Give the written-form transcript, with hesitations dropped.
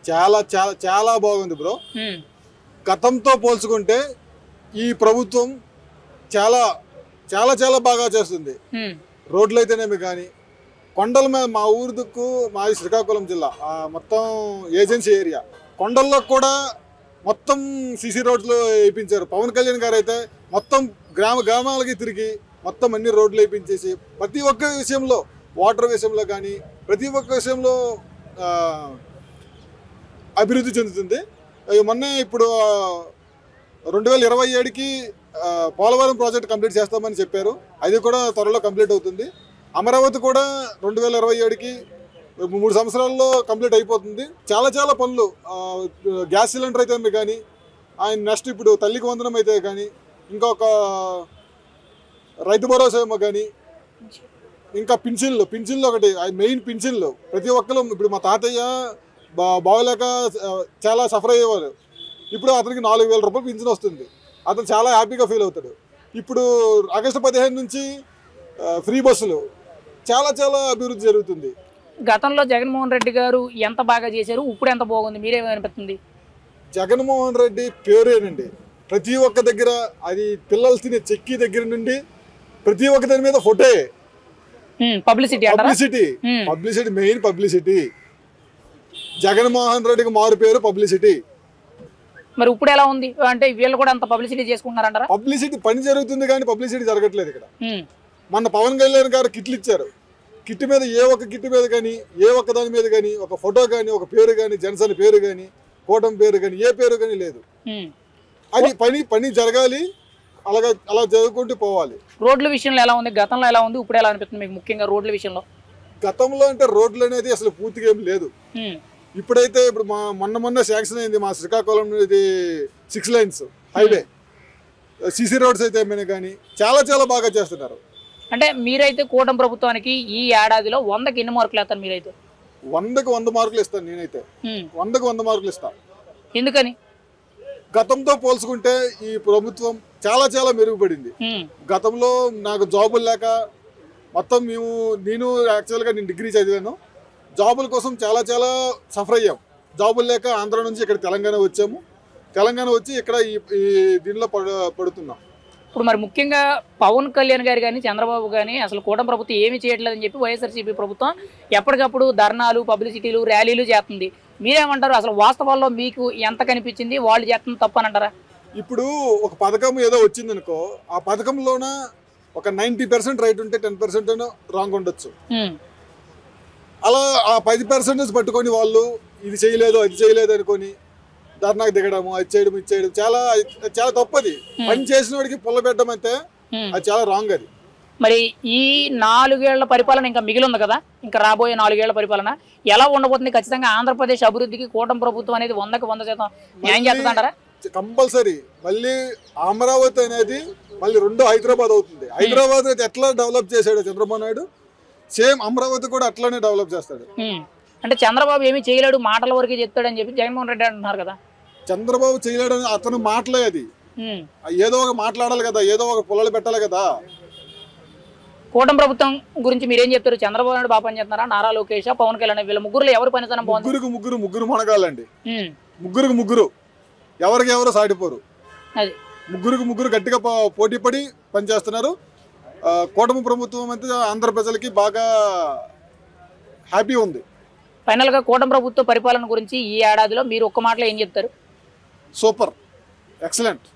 చాలా చాలా చాలా బాగుంది బ్రో. గతంతో పోల్చుకుంటే ఈ ప్రభుత్వం చాలా చాలా చాలా బాగా చేస్తుంది. రోడ్లు అయితేనేమి కానీ కొండల మీద మా ఊరు దిక్కు మాది శ్రీకాకుళం జిల్లా మొత్తం ఏజెన్సీ ఏరియా కొండల్లో కూడా మొత్తం సిసి రోడ్లు వేయించారు. పవన్ కళ్యాణ్ గారు అయితే మొత్తం గ్రామాలకి తిరిగి మొత్తం అన్ని రోడ్లు వేయించేసి ప్రతి ఒక్క విషయంలో వాటర్ విషయంలో కానీ ప్రతి ఒక్క విషయంలో అభివృద్ధి చెందుతుంది. మొన్నే ఇప్పుడు 2027కి పోలవరం ప్రాజెక్ట్ కంప్లీట్ చేస్తామని చెప్పారు. అది కూడా త్వరలో కంప్లీట్ అవుతుంది. అమరావతి కూడా 2027కి 3 సంవత్సరాల్లో కంప్లీట్ అయిపోతుంది. చాలా చాలా పనులు గ్యాస్ సిలిండర్ అయితే కానీ ఆయన నెక్స్ట్ ఇప్పుడు తల్లికి వందనం అయితే కానీ ఇంకొక రైతు భరోసా ఏమో కానీ ఇంకా పింఛన్లు ఒకటి మెయిన్ పింఛన్లు ప్రతి ఒక్కరు ఇప్పుడు మా తాతయ్య బాగోలేక చాలా సఫర్ అయ్యేవారు. ఇప్పుడు అతనికి 4,000 రూపాయలు పింఛన్ వస్తుంది. అతను చాలా హ్యాపీగా ఫీల్ అవుతాడు. ఇప్పుడు ఆగస్టు 15 నుంచి ఫ్రీ బస్సులు చాలా చాలా అభివృద్ధి జరుగుతుంది. గతంలో జగన్మోహన్ రెడ్డి గారు ఎంత బాగా చేశారు, ఇప్పుడు ఎంత బాగుంది మీరేమనిపిస్తుంది? జగన్మోహన్ రెడ్డి పేరేనండి ప్రతి ఒక్క దగ్గర, అది పిల్లలు తినే చెక్కి దగ్గర నుండి ప్రతి ఒక్క దాని మీద photo publicity main publicity. Jaganmohan రెడ్డికి మారు పేరు పబ్లిసిటీ. మరి ఇప్పుడు ఎలా ఉంది అంటే వీళ్ళు కూడా అంత పబ్లిసిటీ చేసుకుంటున్నారంటారా? పబ్లిసిటీ పని జరుగుతుంది కానీ పబ్లిసిటీ జరగట్లేదు ఇక్కడ. మొన్న పవన్ కళ్యాణ్ గారు కిట్లు ఇచ్చారు. కిట్ మీద ఏ ఒక్క కిట్ మీద కానీ ఏ ఒక్క దాని మీద కానీ ఒక ఫోటో కానీ ఒక పేరు కానీ జనసేన పేరు కానీ కూటమి పేరు కానీ ఏ పేరు కానీ లేదు. అది పని జరగాలి, అలా జరుగుకుంటూ పోవాలి. రోడ్ల విషయంలో ఎలా ఉంది, గతంలో ఎలా ఉంది, ఇప్పుడు ఎలా అనిపిస్తుంది మీకు? ముఖ్యంగా రోడ్ల విషయంలో గతంలో అంటే రోడ్లు అనేది అసలు పూర్తిగా ఏం లేదు. ఇప్పుడైతే ఇప్పుడు మొన్న శాంక్షన్ అయింది మా Srikakulam 6 lines highway, CC roads అయితే ఏమైనా కానీ చాలా చాలా బాగా చేస్తున్నారు. అంటే మీరైతే కూటమి ప్రభుత్వానికి ఈ ఏడాదిలో 100కి ఎన్ని మార్కులు వేస్తారు? మీరైతే 100కి 100 మార్కులు ఇస్తాను. నేనైతే 100కి 100 మార్కులు ఇస్తాను. ఎందుకని? గతంతో పోల్చుకుంటే ఈ ప్రభుత్వం చాలా చాలా మెరుగుపడింది. గతంలో నాకు జాబులు లేక మొత్తం నేను యాక్చువల్గా నేను డిగ్రీ చదివాను. జాబుల కోసం చాలా చాలా సఫర్ అయ్యాం. జాబులు లేక ఆంధ్ర నుంచి ఇక్కడ తెలంగాణ వచ్చాము. తెలంగాణ వచ్చి ఇక్కడ ఈ దీనిలో పడుతున్నాం. ఇప్పుడు మరి ముఖ్యంగా పవన్ కళ్యాణ్ గారు కానీ చంద్రబాబు కానీ అసలు కూటమి ప్రభుత్వం ఏమీ చేయట్లేదని చెప్పి వైఎస్ఆర్సీపీ ప్రభుత్వం ఎప్పటికప్పుడు ధర్నాలు, పబ్లిసిటీలు, ర్యాలీలు చేస్తుంది. మీరేమంటారు? అసలు వాస్తవాల్లో మీకు ఎంత కనిపించింది? వాళ్ళు చేస్తుంది తప్పు అని అంటారా? ఇప్పుడు ఒక పథకం ఏదో వచ్చిందనుకో, ఆ పథకంలోన ఒక 90% రైట్ ఉంటే 10% రాంగ్ ఉండొచ్చు. అలా ఆ 10% పట్టుకొని వాళ్ళు ఇది చేయలేదు అది చేయలేదు అనుకొని ధర్నాకు దిగడము, అది చేయడం ఇది చేయడం చాలా చాలా తప్పది. పని చేసిన వాడికి పుల్ల పెట్టడం అంటే అది చాలా రాంగ్. అది మరి ఈ 4 ఏళ్ల పరిపాలన ఇంకా మిగిలి ఉంది కదా, ఇంకా రాబోయే 4 ఏళ్ల పరిపాలన ఎలా ఉండబోతుంది? ఖచ్చితంగా ఆంధ్రప్రదేశ్ అభివృద్ధికి కూటమి ప్రభుత్వం అనేది 100కి 100% న్యాయం చేస్తుందంటారా? కంపల్సరీ. మళ్ళీ అమరావతి అనేది మళ్ళీ 2 హైదరాబాద్ అవుతుంది. హైదరాబాద్ ఎట్లా డెవలప్ చేశాడు చంద్రబాబు నాయుడు, సేమ్ అమరావతి కూడా అట్లానే డెవలప్ చేస్తాడు. అంటే చంద్రబాబు ఏమీ చేయలేడు, మాటల వరకే చెప్తాడని చెప్పి జగన్మోహన్ రెడ్డి అంటున్నారు కదా. చంద్రబాబు చేయలేడు అతను మాటలే, అది ఏదో ఒక మాట్లాడాలి కదా, ఏదో ఒక పుల్లలు పెట్టాలి కదా. కూటమి ప్రభుత్వం గురించి మీరేం చెప్తారు? చంద్రబాబు నాయుడు బాగా పని చేస్తున్నారా, నారా లోకేష్, పవన్ కళ్యాణ్, వీళ్ళ ముగ్గురులో ఎవరు పనితనం బాగుంది? ముగ్గురు మనగాలండి. ముగ్గురు ఎవరికి ఎవరు సాటిపోరు. అది ముగ్గురు గట్టిగా పోటీ పడి పనిచేస్తున్నారు. కూటమి ప్రభుత్వం అయితే ఆంధ్ర ప్రజలకి బాగా హ్యాపీ ఉంది. ఫైనల్ గా కూటమి ప్రభుత్వ పరిపాలన గురించి ఈ ఏడాదిలో మీరు ఒక్క మాటలో ఏం చెప్తారు? Super, excellent.